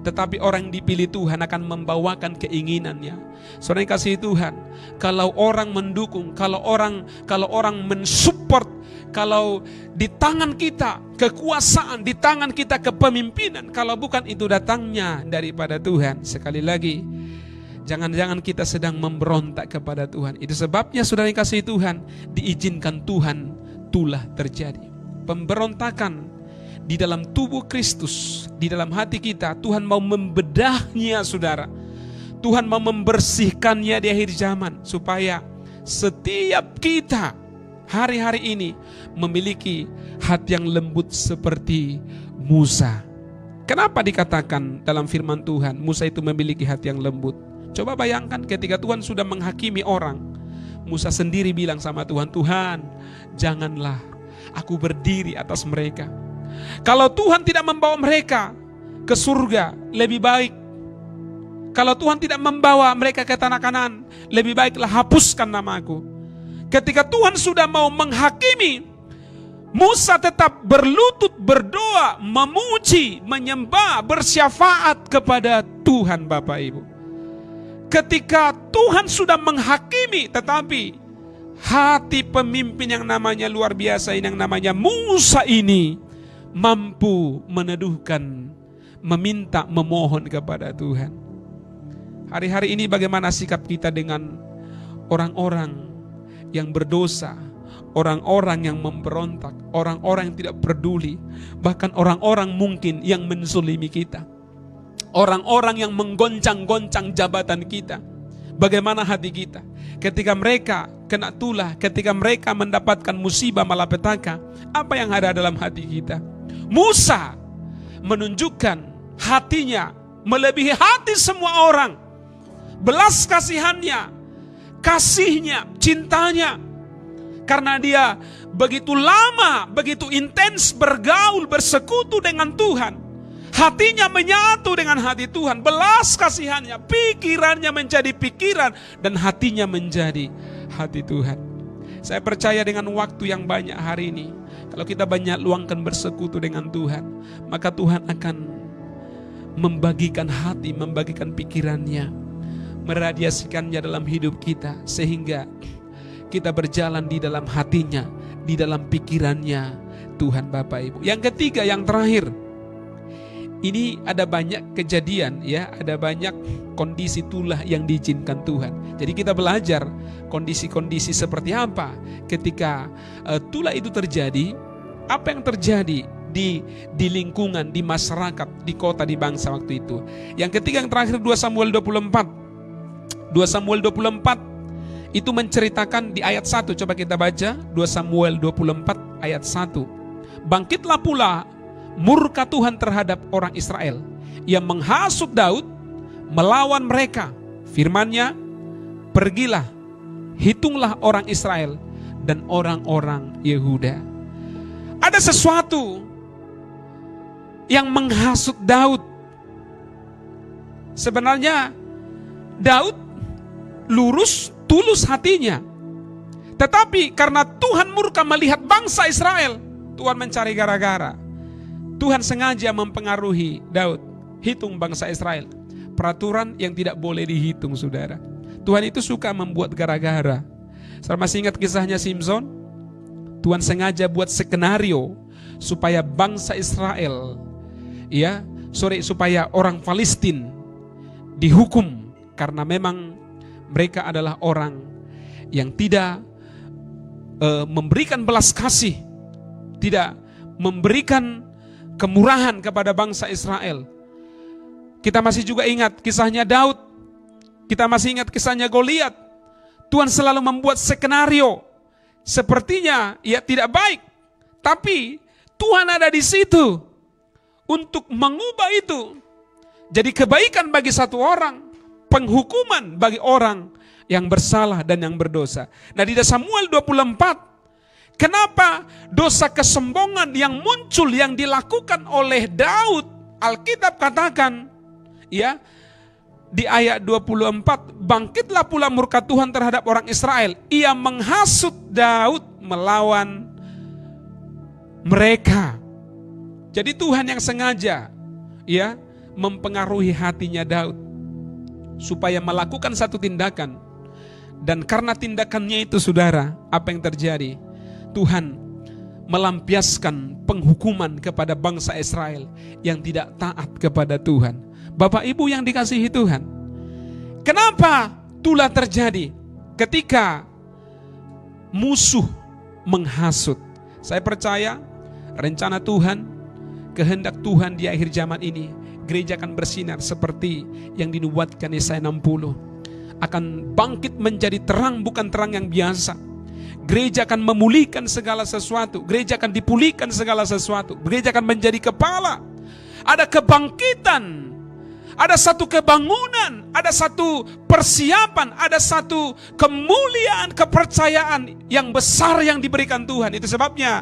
tetapi orang yang dipilih Tuhan akan membawakan keinginannya. Saudara yang kasih Tuhan, kalau orang mendukung, kalau orang mensupport, kalau di tangan kita kekuasaan, di tangan kita kepemimpinan, kalau bukan itu datangnya daripada Tuhan. Sekali lagi, jangan-jangan kita sedang memberontak kepada Tuhan. Itu sebabnya, saudara yang kasih Tuhan, diizinkan Tuhan itulah terjadi. Pemberontakan di dalam tubuh Kristus, di dalam hati kita, Tuhan mau membedahnya, saudara. Tuhan mau membersihkannya di akhir zaman, supaya setiap kita hari-hari ini memiliki hati yang lembut seperti Musa. Kenapa dikatakan dalam firman Tuhan Musa itu memiliki hati yang lembut? Coba bayangkan ketika Tuhan sudah menghakimi orang, Musa sendiri bilang sama Tuhan, Tuhan, janganlah aku berdiri atas mereka. Kalau Tuhan tidak membawa mereka ke surga, lebih baik. Kalau Tuhan tidak membawa mereka ke tanah Kanaan, lebih baiklah hapuskan namaku. Ketika Tuhan sudah mau menghakimi Musa tetap berlutut, berdoa, memuji, menyembah, bersyafaat kepada Tuhan Bapak Ibu. Ketika Tuhan sudah menghakimi, tetapi hati pemimpin yang namanya luar biasa ini, yang namanya Musa ini, mampu meneduhkan, meminta, memohon kepada Tuhan. Hari-hari ini bagaimana sikap kita dengan orang-orang yang berdosa, orang-orang yang memberontak, orang-orang yang tidak peduli, bahkan orang-orang mungkin yang menzolimi kita, orang-orang yang menggoncang-goncang jabatan kita. Bagaimana hati kita ketika mereka kena tulah, ketika mereka mendapatkan musibah malapetaka? Apa yang ada dalam hati kita? Musa menunjukkan hatinya melebihi hati semua orang, belas kasihannya, kasihnya, cintanya. Karena dia begitu lama, begitu intens bergaul, bersekutu dengan Tuhan, hatinya menyatu dengan hati Tuhan, belas kasihannya, pikirannya menjadi pikiran, dan hatinya menjadi hati Tuhan. Saya percaya dengan waktu yang banyak hari ini, kalau kita banyak luangkan bersekutu dengan Tuhan, maka Tuhan akan membagikan hati, membagikan pikirannya, meradiasikannya dalam hidup kita, sehingga kita berjalan di dalam hatinya, di dalam pikirannya Tuhan Bapak Ibu. Yang ketiga, yang terakhir, ini ada banyak kejadian ya, ada banyak kondisi tulah yang diizinkan Tuhan. Jadi kita belajar kondisi-kondisi seperti apa ketika tulah itu terjadi, apa yang terjadi di lingkungan, di masyarakat, di kota, di bangsa waktu itu. Yang ketiga, yang terakhir, 2 Samuel 24. 2 Samuel 24 itu menceritakan di ayat 1, coba kita baca 2 Samuel 24 ayat 1. Bangkitlah pula murka Tuhan terhadap orang Israel. Ia menghasut Daud melawan mereka. Firman-Nya, pergilah, hitunglah orang Israel dan orang-orang Yehuda. Ada sesuatu yang menghasut Daud. Sebenarnya Daud lurus, tulus hatinya. Tetapi karena Tuhan murka melihat bangsa Israel, Tuhan mencari gara-gara. Tuhan sengaja mempengaruhi Daud. Hitung bangsa Israel. Peraturan yang tidak boleh dihitung, saudara. Tuhan itu suka membuat gara-gara. Saudara masih ingat kisahnya Simson? Tuhan sengaja buat skenario supaya bangsa Israel, supaya orang Palestina dihukum karena memang mereka adalah orang yang tidak memberikan belas kasih, tidak memberikan kemurahan kepada bangsa Israel. Kita masih juga ingat kisahnya Daud, kita masih ingat kisahnya Goliat. Tuhan selalu membuat skenario, sepertinya ya tidak baik, tapi Tuhan ada di situ untuk mengubah itu jadi kebaikan bagi satu orang, penghukuman bagi orang yang bersalah dan yang berdosa. Nah, di Samuel 24, kenapa dosa kesombongan yang muncul, yang dilakukan oleh Daud, Alkitab katakan, ya, di ayat 24, bangkitlah pula murka Tuhan terhadap orang Israel. Ia menghasut Daud melawan mereka. Jadi Tuhan yang sengaja, ya, mempengaruhi hatinya Daud supaya melakukan satu tindakan. Dan karena tindakannya itu, saudara, apa yang terjadi? Tuhan melampiaskan penghukuman kepada bangsa Israel yang tidak taat kepada Tuhan. Bapak Ibu yang dikasihi Tuhan, kenapa tulah terjadi ketika musuh menghasut? Saya percaya rencana Tuhan, kehendak Tuhan di akhir zaman ini, gereja akan bersinar seperti yang dinubuatkan Yesaya 60. Akan bangkit menjadi terang, bukan terang yang biasa. Gereja akan memulihkan segala sesuatu. Gereja akan dipulihkan segala sesuatu. Gereja akan menjadi kepala. Ada kebangkitan, ada satu kebangunan, ada satu persiapan, ada satu kemuliaan, kepercayaan yang besar yang diberikan Tuhan. Itu sebabnya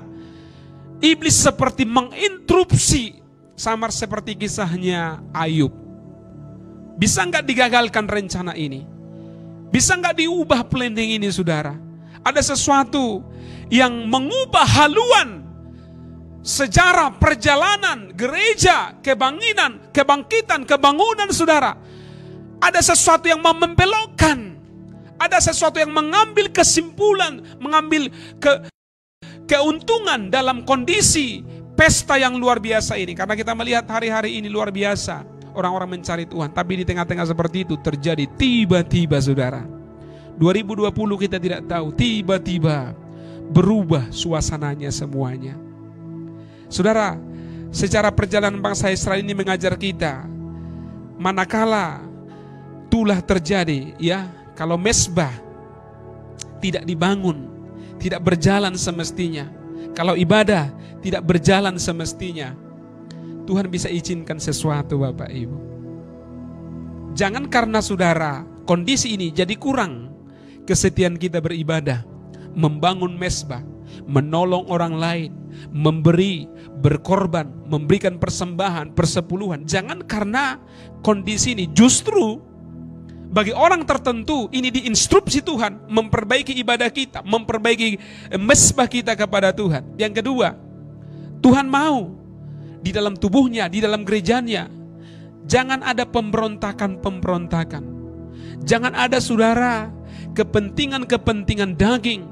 iblis seperti menginterupsi, samar seperti kisahnya Ayub. Bisa nggak digagalkan rencana ini? Bisa nggak diubah planning ini, saudara? Ada sesuatu yang mengubah haluan, sejarah perjalanan gereja, kebangkitan, kebangunan saudara, ada sesuatu yang membelokkan, ada sesuatu yang mengambil kesimpulan, mengambil keuntungan dalam kondisi pesta yang luar biasa ini. Karena kita melihat hari-hari ini luar biasa, orang-orang mencari Tuhan, tapi di tengah-tengah seperti itu terjadi tiba-tiba saudara, 2020 kita tidak tahu, tiba-tiba berubah suasananya semuanya. Saudara, secara perjalanan bangsa Israel ini mengajar kita, manakala itulah terjadi, ya, kalau mezbah tidak dibangun, tidak berjalan semestinya, kalau ibadah tidak berjalan semestinya, Tuhan bisa izinkan sesuatu Bapak Ibu. Jangan karena saudara kondisi ini jadi kurang kesetiaan kita beribadah, membangun mezbah, menolong orang lain, memberi, berkorban, memberikan persembahan, persepuluhan. Jangan karena kondisi ini, justru bagi orang tertentu ini diinstruksi Tuhan memperbaiki ibadah kita, memperbaiki mezbah kita kepada Tuhan. Yang kedua, Tuhan mau di dalam tubuhnya, di dalam gerejanya, jangan ada pemberontakan. Jangan ada saudara kepentingan daging,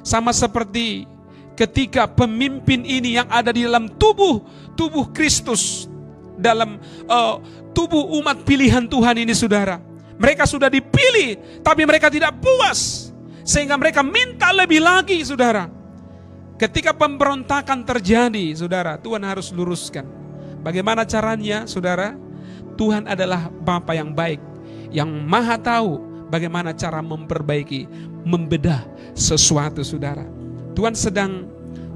sama seperti ketika pemimpin ini yang ada di dalam tubuh Kristus, dalam tubuh umat pilihan Tuhan ini saudara, mereka sudah dipilih tapi mereka tidak puas, sehingga mereka minta lebih lagi saudara. Ketika pemberontakan terjadi saudara, Tuhan harus luruskan. Bagaimana caranya saudara? Tuhan adalah Bapa yang baik, yang maha tahu bagaimana cara memperbaiki, membedah sesuatu saudara. Tuhan sedang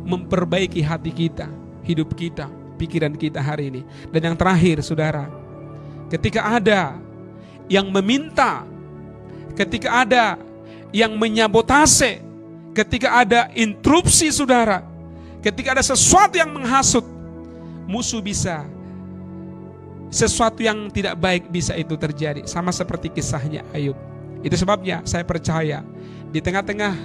memperbaiki hati kita, hidup kita, pikiran kita hari ini. Dan yang terakhir saudara, ketika ada yang meminta, ketika ada yang menyabotase, ketika ada interupsi saudara, ketika ada sesuatu yang menghasut, musuh bisa, sesuatu yang tidak baik bisa itu terjadi. Sama seperti kisahnya Ayub. Itu sebabnya saya percaya di tengah-tengah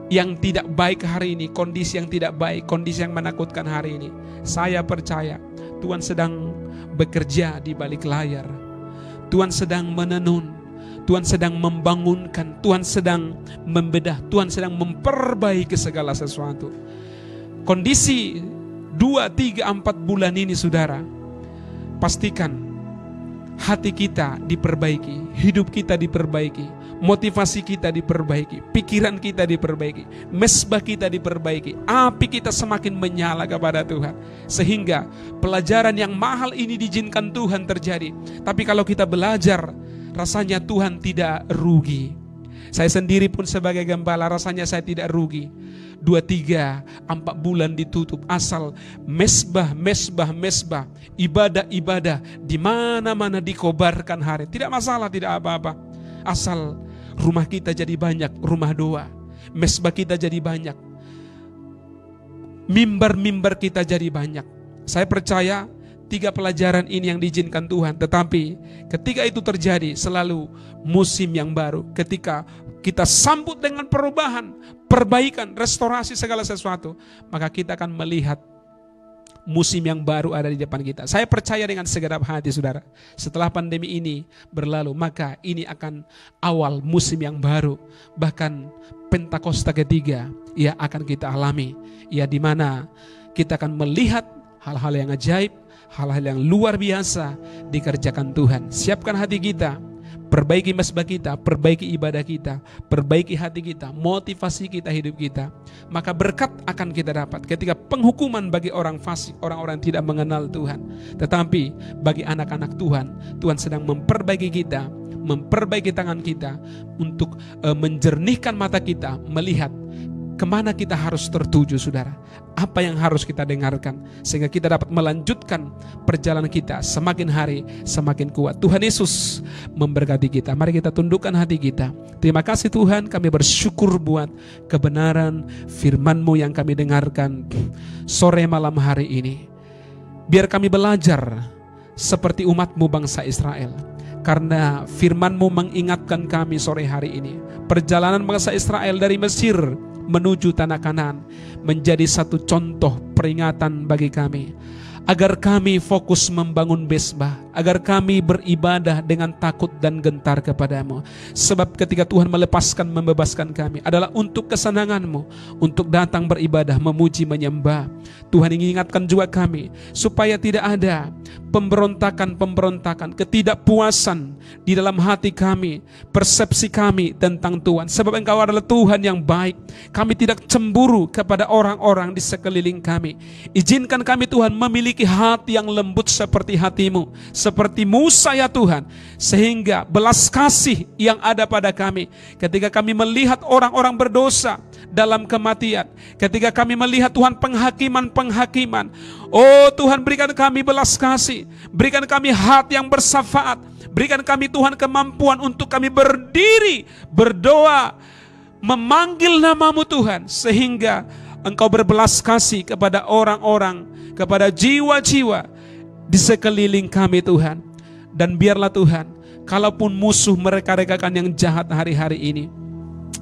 yang tidak baik hari ini, kondisi yang tidak baik, kondisi yang menakutkan hari ini, saya percaya Tuhan sedang bekerja di balik layar. Tuhan sedang menenun, Tuhan sedang membangunkan, Tuhan sedang membedah, Tuhan sedang memperbaiki segala sesuatu. Kondisi 2, 3, 4 bulan ini saudara, pastikan hati kita diperbaiki, hidup kita diperbaiki, motivasi kita diperbaiki, pikiran kita diperbaiki, mezbah kita diperbaiki, api kita semakin menyala kepada Tuhan, sehingga pelajaran yang mahal ini diizinkan Tuhan terjadi. Tapi kalau kita belajar, rasanya Tuhan tidak rugi. Saya sendiri pun sebagai gembala, rasanya saya tidak rugi. 2, 3, 4 bulan ditutup, asal mezbah, ibadah di mana-mana dikobarkan hari. Tidak masalah, tidak apa-apa. Asal rumah kita jadi banyak, rumah doa, mezbah kita jadi banyak, mimbar kita jadi banyak. Saya percaya 3 pelajaran ini yang diizinkan Tuhan. Tetapi ketika itu terjadi, selalu musim yang baru. Ketika kita sambut dengan perubahan, perbaikan, restorasi segala sesuatu, maka kita akan melihat musim yang baru ada di depan kita. Saya percaya dengan segenap hati saudara, setelah pandemi ini berlalu, maka ini akan awal musim yang baru. Bahkan Pentakosta ketiga ya akan kita alami, ya, di mana kita akan melihat hal-hal yang ajaib, hal-hal yang luar biasa dikerjakan Tuhan. Siapkan hati kita, perbaiki mezbah kita, perbaiki ibadah kita, perbaiki hati kita, motivasi kita, hidup kita. Maka berkat akan kita dapat ketika penghukuman bagi orang fasik, orang-orang yang tidak mengenal Tuhan. Tetapi bagi anak-anak Tuhan, Tuhan sedang memperbaiki kita, memperbaiki tangan kita untuk menjernihkan mata kita, melihat kemana kita harus tertuju saudara, apa yang harus kita dengarkan, sehingga kita dapat melanjutkan perjalanan kita semakin hari semakin kuat. Tuhan Yesus memberkati kita. Mari kita tundukkan hati kita. Terima kasih Tuhan, kami bersyukur buat kebenaran firman-Mu yang kami dengarkan sore malam hari ini. Biar kami belajar seperti umat-Mu bangsa Israel, karena firman-Mu mengingatkan kami sore hari ini. Perjalanan bangsa Israel dari Mesir menuju tanah Kanaan menjadi satu contoh peringatan bagi kami. Agar kami fokus membangun mesbah, agar kami beribadah dengan takut dan gentar kepadamu. Sebab ketika Tuhan melepaskan, membebaskan kami adalah untuk kesenangan-Mu, untuk datang beribadah, memuji, menyembah. Tuhan ingin ingatkan juga kami supaya tidak ada pemberontakan, ketidakpuasan di dalam hati kami, persepsi kami tentang Tuhan. Sebab Engkau adalah Tuhan yang baik. Kami tidak cemburu kepada orang-orang di sekeliling kami. Izinkan kami Tuhan memiliki hati yang lembut seperti hati-Mu, seperti Musa ya Tuhan, sehingga belas kasih yang ada pada kami ketika kami melihat orang-orang berdosa dalam kematian, ketika kami melihat Tuhan penghakiman. Oh Tuhan, berikan kami belas kasih, berikan kami hati yang bersyafaat, berikan kami Tuhan kemampuan untuk kami berdiri, berdoa, memanggil nama-Mu Tuhan, sehingga Engkau berbelas kasih kepada orang-orang, kepada jiwa-jiwa di sekeliling kami Tuhan. Dan biarlah Tuhan, kalaupun musuh mereka-rekakan yang jahat hari-hari ini,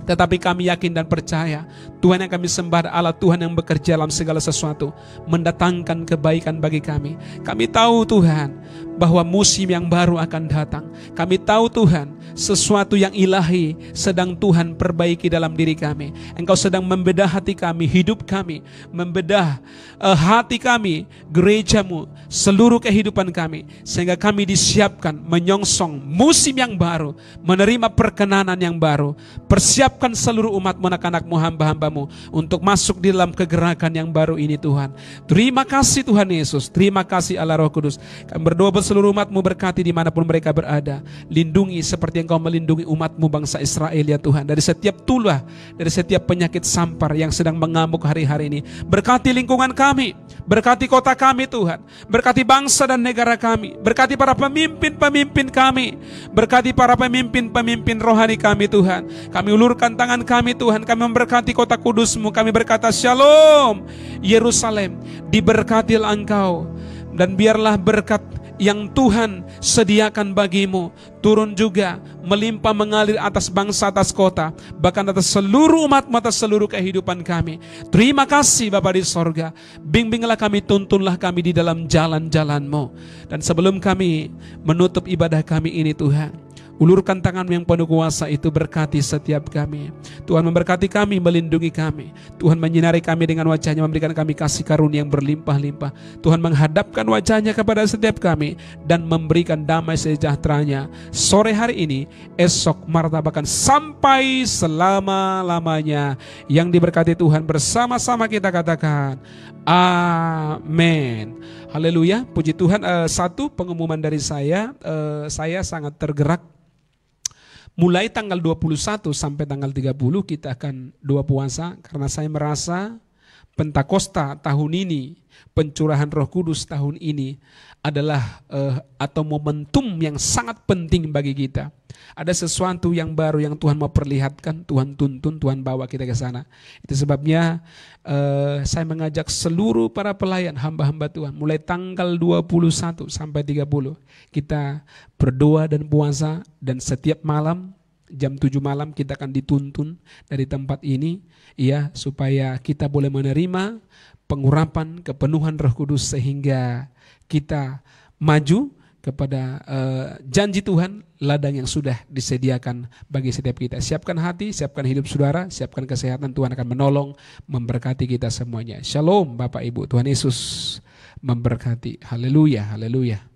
tetapi kami yakin dan percaya Tuhan yang kami sembah Allah Tuhan yang bekerja dalam segala sesuatu, mendatangkan kebaikan bagi kami. Kami tahu Tuhan bahwa musim yang baru akan datang. Kami tahu Tuhan sesuatu yang ilahi sedang Tuhan perbaiki dalam diri kami. Engkau sedang membedah hati kami, hidup kami, membedah hati kami, gereja-Mu, seluruh kehidupan kami, sehingga kami disiapkan menyongsong musim yang baru, menerima perkenanan yang baru. Persiapkan seluruh umat-Mu, anak-anak-Mu, hamba-hamba-Mu untuk masuk di dalam kegerakan yang baru ini Tuhan. Terima kasih Tuhan Yesus, terima kasih Allah Roh Kudus. Kami berdoa seluruh umat-Mu, berkati dimanapun mereka berada. Lindungi seperti Engkau melindungi umat-Mu bangsa Israel ya Tuhan, dari setiap tulah, dari setiap penyakit sampar yang sedang mengamuk hari-hari ini. Berkati lingkungan kami, berkati kota kami Tuhan, berkati bangsa dan negara kami, berkati para pemimpin-pemimpin kami, berkati para pemimpin-pemimpin rohani kami Tuhan. Kami ulurkan tangan kami Tuhan, kami memberkati kota kudus-Mu, kami berkata Shalom Yerusalem, diberkatilah Engkau, dan biarlah berkat yang Tuhan sediakan bagimu turun juga, melimpah mengalir atas bangsa, atas kota, bahkan atas seluruh umat-Mu, atas seluruh kehidupan kami. Terima kasih Bapa di sorga. Bimbinglah kami, tuntunlah kami di dalam jalan-jalan-Mu. Dan sebelum kami menutup ibadah kami ini Tuhan, ulurkan tangan-Mu yang penuh kuasa itu, berkati setiap kami. Tuhan memberkati kami, melindungi kami. Tuhan menyinari kami dengan wajah-Nya, memberikan kami kasih karunia yang berlimpah-limpah. Tuhan menghadapkan wajah-Nya kepada setiap kami dan memberikan damai sejahtera-Nya sore hari ini, esok, martabakan sampai selama-lamanya. Yang diberkati Tuhan bersama-sama kita katakan amin. Haleluya, puji Tuhan. Satu pengumuman dari saya sangat tergerak. Mulai tanggal 21 sampai tanggal 30 kita akan doa puasa, karena saya merasa Pentakosta tahun ini, pencurahan Roh Kudus tahun ini adalah atau momentum yang sangat penting bagi kita. Ada sesuatu yang baru yang Tuhan mau perlihatkan, Tuhan tuntun, Tuhan bawa kita ke sana. Itu sebabnya saya mengajak seluruh para pelayan, hamba-hamba Tuhan, mulai tanggal 21 sampai 30 kita berdoa dan puasa, dan setiap malam jam 7 malam kita akan dituntun dari tempat ini, ya, supaya kita boleh menerima pengurapan, kepenuhan Roh Kudus, sehingga kita maju kepada janji Tuhan, ladang yang sudah disediakan bagi setiap kita. Siapkan hati, siapkan hidup saudara, siapkan kesehatan. Tuhan akan menolong, memberkati kita semuanya. Shalom Bapak Ibu, Tuhan Yesus memberkati. Haleluya, haleluya.